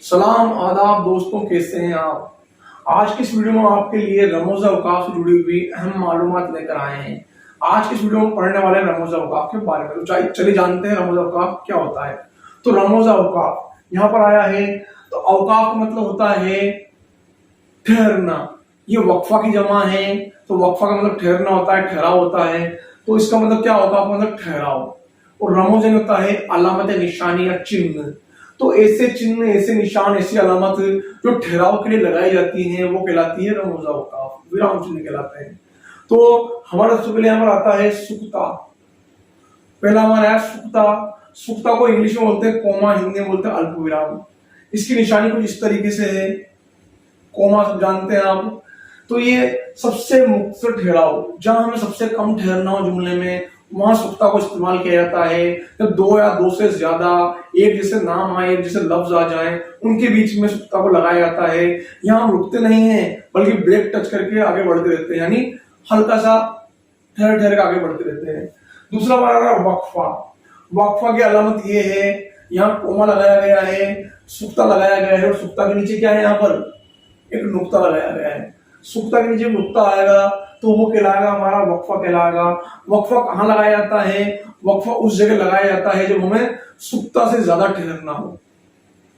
सलाम आदाब दोस्तों, कैसे हैं आप। आज की इस वीडियो में आपके लिए रमज़ औक़ाफ़ से जुड़ी हुई अहम मालूमात लेकर आए हैं। आज की इस वीडियो में पढ़ने वाले रमज़ औक़ाफ़ के बारे में। तो चलिए जानते हैं रमज़ औक़ाफ़ क्या होता है। तो रमज़ औक़ाफ़ यहाँ पर आया है, तो औक़ाफ़ का मतलब होता है ठहरना। ये वक्फा की जमा है, तो वक्फा का मतलब ठहरना होता है, ठहराव होता है। तो इसका मतलब क्या होगा, मतलब ठहराव। और रमज़ होता है अलामत, निशानी या चिन्ह। तो ऐसे चिन्ह, ऐसे निशान, ऐसी अलामत जो ठहराव के लिए लगाई जाती हैं वो कहलाती है रमज़ औक़ाफ़, विराम चिन्ह कहलाते हैं। तो हमारा सबसे पहले यहाँ पर आता है सुक्ता। पहला हमारा है सुक्ता। सुक्ता को इंग्लिश में बोलते हैं कोमा, हिंदी में बोलते हैं अल्प विराम। इसकी निशानी कुछ इस तरीके से है। कोमा सब जानते हैं आप। तो ये सबसे मुख्तर ठहराव, जहां हमें सबसे कम ठहरना हो जुमले में, वहां सुक्ता को इस्तेमाल किया जाता है। जब दो या दो से ज्यादा एक जैसे नाम आए, एक जैसे लफ्ज आ जाएं, उनके बीच में सुक्ता को लगाया जाता है। यहाँ हम रुकते नहीं हैं, बल्कि ब्रेक टच करके आगे बढ़ते रहते हैं, यानी हल्का सा ठहर ठहर के आगे बढ़ते रहते हैं। दूसरा हमारा वक्फा। वक्फा की अलामत ये है, यहाँ कोमा लगाया गया है, सुक्ता लगाया गया है, और सुक्ता के नीचे क्या है, यहाँ पर एक नुक्ता लगाया गया है। सुक्ता के नीचे नुक्ता आएगा तो वो कहलाएगा हमारा वक्फा कहलाएगा। वक्फा कहाँ लगाया जाता है? वक्फा उस जगह लगाया जाता है जब हमें सुक्ता से ज्यादा ठहरना हो।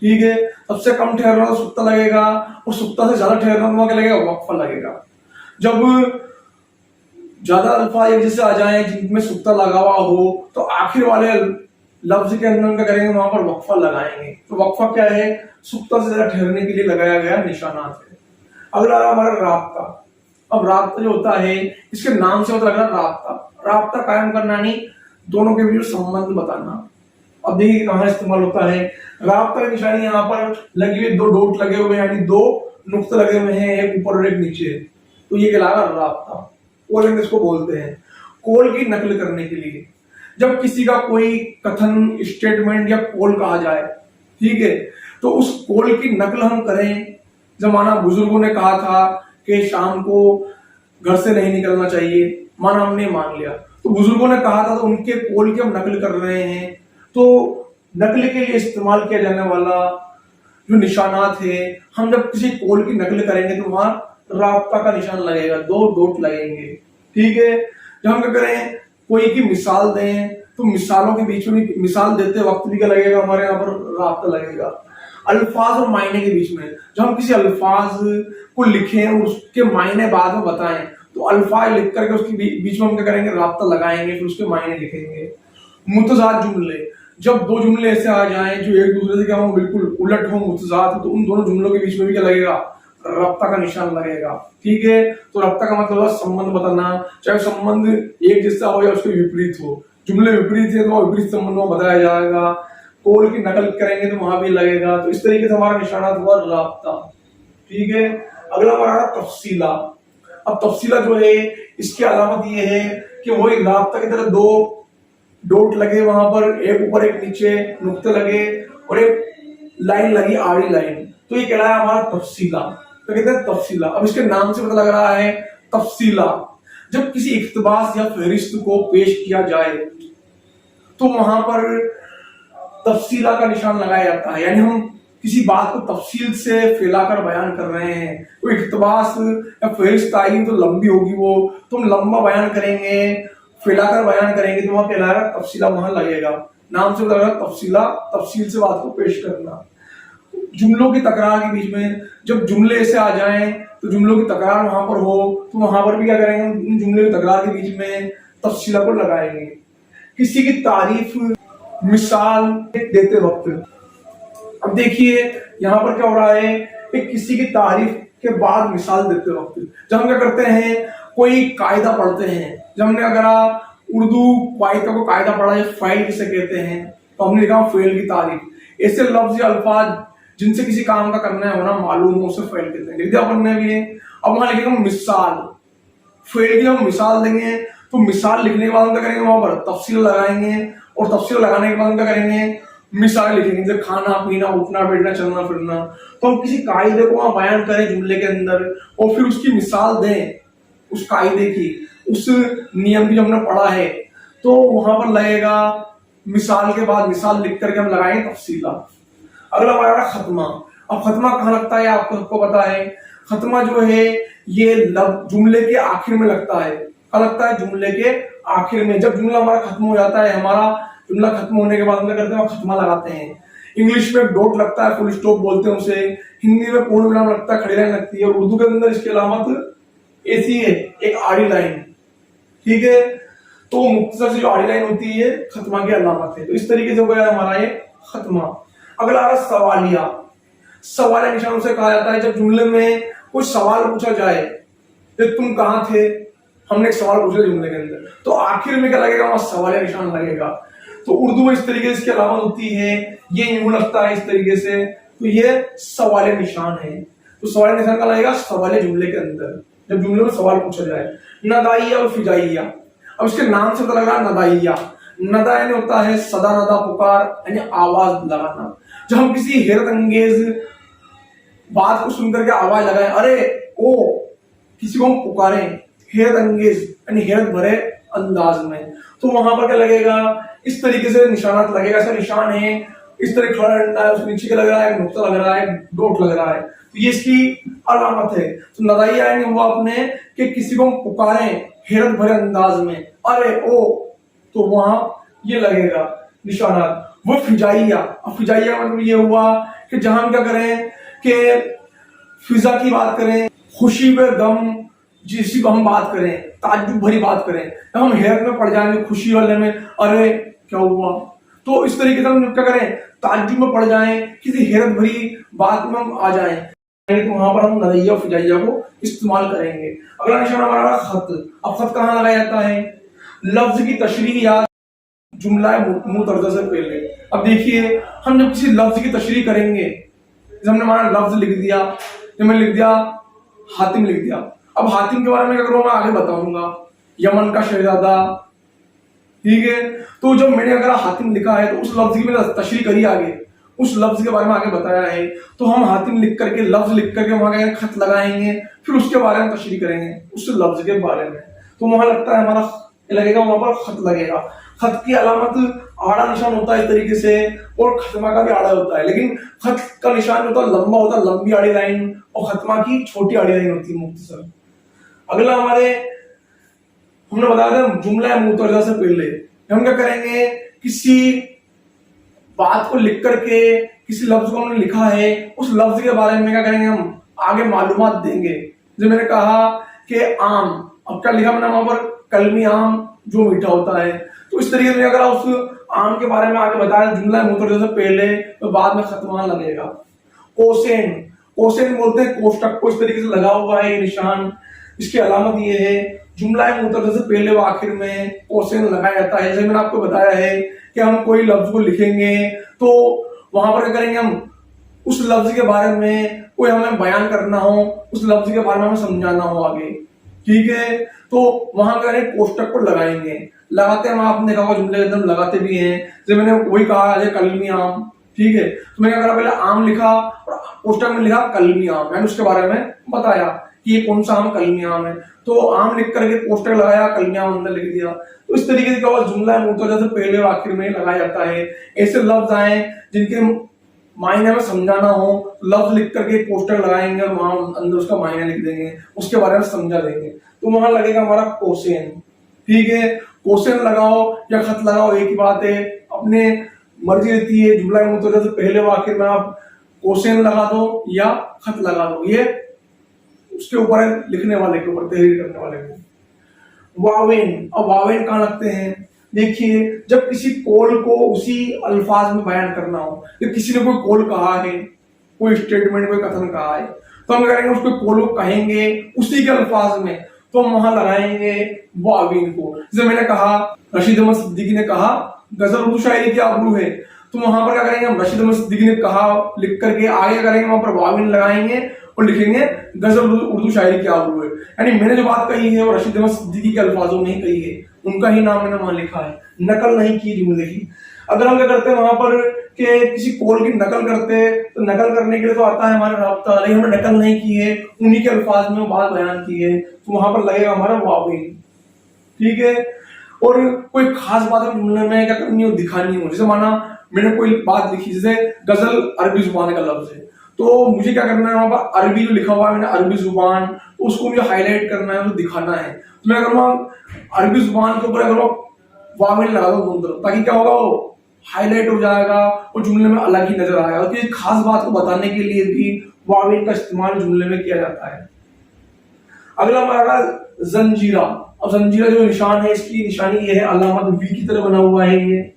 ठीक है, सबसे कम ठहरना तो सुक्ता लगेगा, और सुक्ता से ज्यादा ठहरना तो क्या लगेगा, वक्फा लगेगा। जब ज्यादा अल्फाज एक जैसे आ जाए जिनमें सुक्ता लगा हुआ हो, तो आखिर वाले लफ्ज के अंदर क्या करेंगे, वहां पर वक्फा लगाएंगे। तो वक्फा क्या है, सुक्ता से ज्यादा ठहरने के लिए लगाया गया निशानात है। अगला हमारा राब्ता। अब राब्ता जो होता है, इसके नाम से मतलब राब्ता, राब्ता कायम करना, नहीं दोनों के बीच संबंध बताना। अब देखिए कहाँ इस्तेमाल होता है। राब्ता की निशानी यहाँ पर लगी हुई, दो डॉट लगे हुए हैं, यानी दो नुक्ते लगे हुए हैं, एक ऊपर और एक नीचे। तो ये कहलाएगा राब्ता। कॉलिंग इसको बोलते हैं, कॉल की नकल करने के लिए। जब किसी का कोई कथन, स्टेटमेंट या कॉल कहा जाए, ठीक है, तो उस कॉल की नकल हम करें। जमाना बुजुर्गों ने कहा था कि शाम को घर से नहीं निकलना चाहिए, माना हमने मान लिया, तो बुजुर्गों ने कहा था, तो उनके कॉल की हम नकल कर रहे हैं। तो नकल के लिए इस्तेमाल किया जाने वाला जो निशानात है, हम जब किसी कॉल की नकल करेंगे तो वहां राब्ता का निशान लगेगा, दो डॉट लगेंगे। ठीक है, जब हम क्या करें, कोई की मिसाल दें, तो मिसालों के बीच में मिसाल देते वक्त भी क्या लगेगा, हमारे यहाँ पर राब्ता लगेगा। अल्फाज और मायने के बीच में, जब हम किसी अल्फाज को लिखें और उसके मायने बाद में बताएं, तो अल्फाज लिख करके उसके बीच में हम क्या करेंगे, राब्ता लगाएंगे, फिर उसके मायने लिखेंगे। मुतजाद जुमले, जब दो जुमले ऐसे आ जाएं जो एक दूसरे से क्या हो, बिल्कुल उलट हो, मुतजाद, तो उन दोनों जुमलों के बीच में भी क्या लगेगा, राब्ता का निशान लगेगा। ठीक है, तो राब्ता का मतलब संबंध बताना, चाहे संबंध एक जैसा हो या उसके विपरीत हो। जुमले विपरीत है तो विपरीत संबंध में बताया जाएगा। कॉल की नकल करेंगे तो वहां भी लगेगा। तो इस तरीके से हमारा निशानात हुआ राब्ता। ठीक है, अगला हमारा तफसीला। अब तफसीला जो है, इसकी अलामत ये है कि वही राब्ता की तरह दो डॉट लगे, वहां पर एक ऊपर एक नीचे नुक्ते लगे, और एक लाइन लगी, आड़ी लाइन, तो ये कहलाया हमारा तफसीला। तो कहते हैं तफसीला। अब इसके नाम से पता लग रहा है तफसीला। जब किसी इख्तिबास या फहरिस्त को पेश किया जाए तो वहां पर तफसीला का निशान लगाया जाता है, यानी हम किसी बात को तफसील से फैलाकर बयान कर रहे हैं। कोई इख्तिबास या फहरिस्त आई तो लंबी होगी वो, तो हम लंबा बयान करेंगे, फैलाकर बयान करेंगे, तो वहां कहलाएगा तफसीला, वहां लगेगा। नाम से लगेगा तफसीला, तफसील से बात को पेश करना। जुमलों की तकरार के बीच में, जब जुमले ऐसे आ जाएं तो जुमलों की तकरार वहां पर हो, तो वहां पर भी क्या करेंगे, उन जुमले की तकरार के बीच में तफसीला को लगाएंगे। किसी की तारीफ, मिसाल देते वक्त, अब देखिए यहाँ पर क्या हो रहा है कि किसी की तारीफ के बाद मिसाल देते वक्त जब हम क्या करते हैं, कोई कायदा पढ़ते हैं। जब हमने अगर उर्दू कायदा को कायदा पढ़ा है, फाइल किसे कहते हैं, तो हमने लिखा फेल की तारीफ। ऐसे लफ्ज या अल्फाज जिनसे किसी काम का करना है होना मालूम हो, उसे फेल कहते हैं। लिख दिया अपन ने भी। अब वहां लिखेगा मिसाल, फेल की हम मिसाल देंगे, तो मिसाल लिखने के बाद हम क्या करेंगे, वहां पर तफसील लगाएंगे, और तफसील लगाने के बाद हम क्या करेंगे, मिसाल लिखेंगे, जैसे खाना पीना, उठना बैठना, चलना फिरना। तो हम किसी कायदे को वहां बयान करें जुमले के अंदर, और फिर उसकी मिसाल दें, उस कायदे की, उस नियम की जो हमने पढ़ा है, तो वहां पर लगेगा मिसाल के बाद मिसाल लिख करके हम लगाएंगे तफसीला। अगला हमारा खत्मा। अब खत्मा कहाँ लगता है आपको सबको पता है। खत्मा जो है ये जुमले के आखिर में लगता है। कहाँ लगता है? जुमले के आखिर में। जब जुमला हमारा खत्म हो जाता है, हमारा जुमला खत्म होने के बाद हम क्या करते हैं, खत्मा लगाते हैं। इंग्लिश में डॉट लगता है, फुल स्टॉप बोलते हैं उसे। हिंदी में पूर्ण विराम लगता है, खड़ी लाइन लगती है। और उर्दू के अंदर इसकी अलामत ऐसी है, एक आड़ी लाइन। ठीक है, तो मुख्तसर से जो आड़ी लाइन होती है खत्मा की अलामत है। तो इस तरीके से हो गया हमारा ये खत्मा। अगला आ रहा सवालिया। सवालिया निशान उसे कहा जाता है जब जुमले में कुछ सवाल पूछा जाए, तुम कहाँ थे, हमने एक सवाल पूछा जुमले के अंदर, तो आखिर में क्या लगेगा, वहां सवालिया निशान लगेगा। तो उर्दू में इस तरीके से इसकी अलामत होती है, ये यूं लगता है इस तरीके से, तो ये सवालिया निशान है। तो सवालिया निशान का लगेगा सवालिया जुमले के अंदर, जब जुमले में सवाल पूछा जाए। नदाइया और फिजाइया, अब इसके नाम से पता लग रहा है नदाइया। नदा यानी होता है सदा नदा पुकार, यानी आवाज लगाना। जब हम किसी हैरत अंगेज बात को सुनकर के आवाज लगाएं, अरे ओ, किसी को हम पुकारें हैरत अंगेज यानी हैरत भरे अंदाज में, तो वहां पर क्या लगेगा, इस तरीके से निशानात लगेगा। ऐसा निशान है, इस तरह खड़ा डंडा है, उसके नीचे क्या लग रहा है, नुक्ता लग रहा है, डॉट लग रहा है, तो ये इसकी अलामत है। तो नदाइया यानी हुआ अपने कि किसी को हम पुकारें हैरत भरे अंदाज में, अरे ओ, तो वहां ये लगेगा निशानात। वो फिजाइया, अब फिजाइया मतलब ये हुआ कि जहां हम क्या करें कि फिजा की बात करें, खुशी व गम जिसी को हम बात करें, ताज्जुब भरी बात करें, जब हम हैरत में पड़ जाएंगे खुशी वाले में, अरे क्या हुआ, तो इस तरीके से हम क्या करें, ताज्जुब में पड़ जाएं, किसी हैरत भरी बात में हम आ जाएं, तो वहां पर हम नदैया और फिजाइया को इस्तेमाल करेंगे। अगला निशान हमारा खत। अब खत कहाँ लगाया जाता है, लफ्ज की तशरीह या जुमला मुतरदा से पहले। अब देखिए, हम जब किसी लफ्ज की तशरीह करेंगे, जैसे हमने हमारा लफ्ज लिख दिया, जब मैंने लिख दिया हातिम लिख दिया, अब हातिम के बारे में क्या करूंगा, मैं आगे बताऊंगा, यमन का शहजादा। ठीक है, तो जब मैंने अगर हातिम लिखा है तो उस लफ्ज की मैंने तशरीह करी, आगे उस लफ्ज के बारे में आगे बताया है, तो हम हातिम लिख करके, लफ्ज लिख करके वहां खत लगाएंगे, फिर उसके बारे में तशरीह करेंगे उस लफ्ज के बारे में। तो वहां लगता है हमारा लगेगा, वहां पर खत लगेगा। खत की अलामत आड़ा निशान होता है इस तरीके से, और खत्मा का भी आड़ा होता है, लेकिन खत का निशान होता है लंबा होता है, लंबी आड़ी लाइन, और खत्मा की छोटी आड़ी लाइन होती है मुख्तसर। अगला हमारे हमने बताया था जुमला मुतरदा से पहले हम क्या करेंगे, किसी बात को लिख करके, किसी लफ्ज को हमने लिखा है, उस लफ्ज के बारे में क्या करेंगे, हम आगे मालूमात देंगे। जैसे मैंने कहा कि आम, अब क्या लिखा मैंने वहां पर, कलमी आम जो मीठा होता है, तो इस तरीके से अगर उस आम के बारे में आगे बताया जुमला मुतरदा से पहले, तो बाद में खत्मा लगेगा। कोसेन, कोसेन बोलते हैं कोष्टक को, इस तरीके से लगा हुआ है ये निशान। इसकी अलामत ये है, जुमला मुतरदा से पहले व आखिर में कोसेन लगाया जाता है। जैसे मैंने आपको बताया है कि हम कोई लफ्ज को लिखेंगे तो वहां पर क्या करेंगे, हम उस लफ्ज के बारे में कोई हमें बयान करना हो, उस लफ्ज के बारे में हमें समझाना हो आगे, ठीक है, तो वहां करें कोष्टक को लगाएंगे। लगाते हैं, आपने देखा होगा जुमले के अंदर लगाते भी हैं। जैसे मैंने वही कहा कलमी आम, ठीक है, तो मैंने क्या करा, पहले आम लिखा और कोष्टक में लिखा कलमी आम, मैंने उसके बारे में बताया कि ये कौन सा आम, कलमी आम है, तो आम लिख करके पोस्टर लगाया, कलमी आम अंदर लिख दिया। तो इस तरीके से क्या हुआ, जुमला मुतरदा से पहले और आखिर में लगाया जाता है। ऐसे लफ्ज आए जिनके मायने में समझाना हो, लफ्ज लिख करके पोस्टर लगाएंगे और वहां अंदर उसका मायने लिख देंगे, उसके बारे में समझा देंगे, तो वहां लगेगा हमारा कोसेन। ठीक है, कोसेन लगाओ या खत लगाओ एक ही बात है, अपने मर्जी रहती है। जुमला मुतरदा से पहले और आखिर में आप कोसेन लगा दो या खत लगा दो, ये उसके ऊपर है, लिखने वाले के ऊपर, तहरीर करने वाले को। वावेन, अब वावेन कहाँ लगते हैं, देखिए, जब किसी कौल को उसी अल्फाज में बयान करना हो, तो किसी ने कोई कौल कहा है, कोई स्टेटमेंट, कोई कथन कहा है, तो हम करेंगे उसको कौल को कहेंगे उसी के अल्फाज में, तो हम वहां लगाएंगे वावेन को। जैसे मैंने कहा, रशीद अहमद सिद्दीकी ने कहा गजल उर्दू शायरी की आबरू है, तो वहां पर क्या करेंगे, हम रशीद अहमद सिद्दीकी ने कहा लिख करके आगे करेंगे, वहां पर वावेन लगाएंगे और लिखेंगे गजल उर्दू शायरी की आबरू है। यानी मैंने जो बात कही है वो रशीद अहमद सिद्दीकी के अल्फाजों में ही कही है, उनका ही नाम मैंने वहां लिखा है, नकल नहीं की जुमले की। अगर हम क्या करते हैं वहां पर कि किसी कौल की नकल करते हैं, तो नकल करने के लिए तो आता है हमारा राब्ता, लेकिन हमने नकल नहीं की है, उन्हीं के अल्फाज में बात बयान की है, तो वहां पर लगेगा हमारा वावेन। ठीक है, और कोई खास बात है जुमले में क्या करनी हो, दिखानी हो, जैसे माना मैंने कोई बात लिखी, जैसे गजल अरबी जुबान का लफ्ज है, तो मुझे क्या करना है, वहां पर अरबी जो लिखा हुआ है मैंने अरबी जुबान, तो उसको मुझे हाईलाइट करना है, उसको दिखाना है। तो मैं करूँगा अरबी जुबान के ऊपर अगर वावेल लगा दो दोनों तरफ, ताकि क्या होगा, वो हाईलाइट हो जाएगा और जुमले में अलग ही नजर आएगा। तो एक खास बात को बताने के लिए भी वावेल का इस्तेमाल जुमले में किया जाता है। अगला हमारा जंजीरा। अब जंजीरा जो निशान है, इसकी निशानी ये है, अलामत वी की तरह बना हुआ है ये।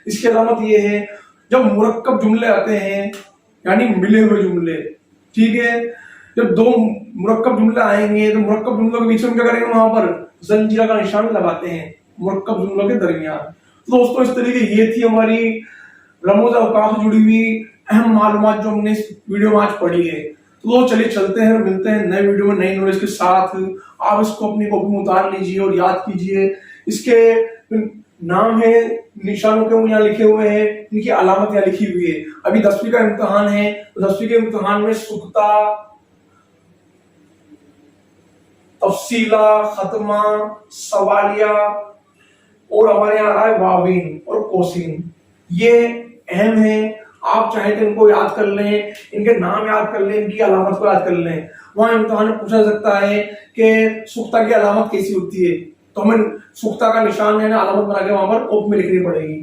इसकी अलामत ये है, जब मुरक्कब जुमले आते हैं यानी मिले हुए जुमले, ठीक है, जब दो मुरक्कब जुमले आएंगे तो मुरक्कब जुमलों के बीच में क्या करेंगे, वहां पर जंजीरा का निशान लगाते हैं मुरक्कब जुमलों के दरमियान। तो दोस्तों इस तरीके ये थी हमारी रमूज अवकाफ से जुड़ी हुई अहम मालूमात जो हमने इस वीडियो में आज पढ़ी है। तो चलिए चलते हैं, मिलते हैं नए वीडियो में नई नॉलेज के साथ। आप इसको अपनी कॉपी में उतार लीजिए और याद कीजिए। इसके नाम है, निशानों के यहाँ लिखे हुए हैं, इनकी अलामत यहाँ लिखी हुई है। अभी 10वीं का इम्तिहान है, तो 10वीं के इम्तिहान में सुख्ता, तफसीला, खत्मा, सवालिया और हमारे यहाँ आ रहा है वावीन और कोसिन। ये अहम है, आप चाहे तो इनको याद कर लें, इनके नाम याद कर लें, इनकी अलामत को याद कर लें। वहां इम्तिहान में पूछा जा सकता है कि सुख्ता की अलामत कैसी होती है, तो हमें सुख्ता का निशान है ना अलामत बना के वहां पर कॉपी में लिखनी पड़ेगी।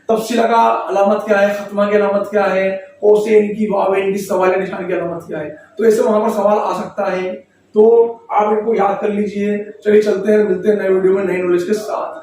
तफसीला का अलामत क्या है, खत्मा की अलामत क्या है, कोसेन की, वावेन की, सवालिया निशान की अलामत क्या है। तो ऐसे वहां पर सवाल आ सकता है, तो आप इनको याद कर लीजिए। चलिए चलते हैं, मिलते हैं नए वीडियो में नई नॉलेज के साथ।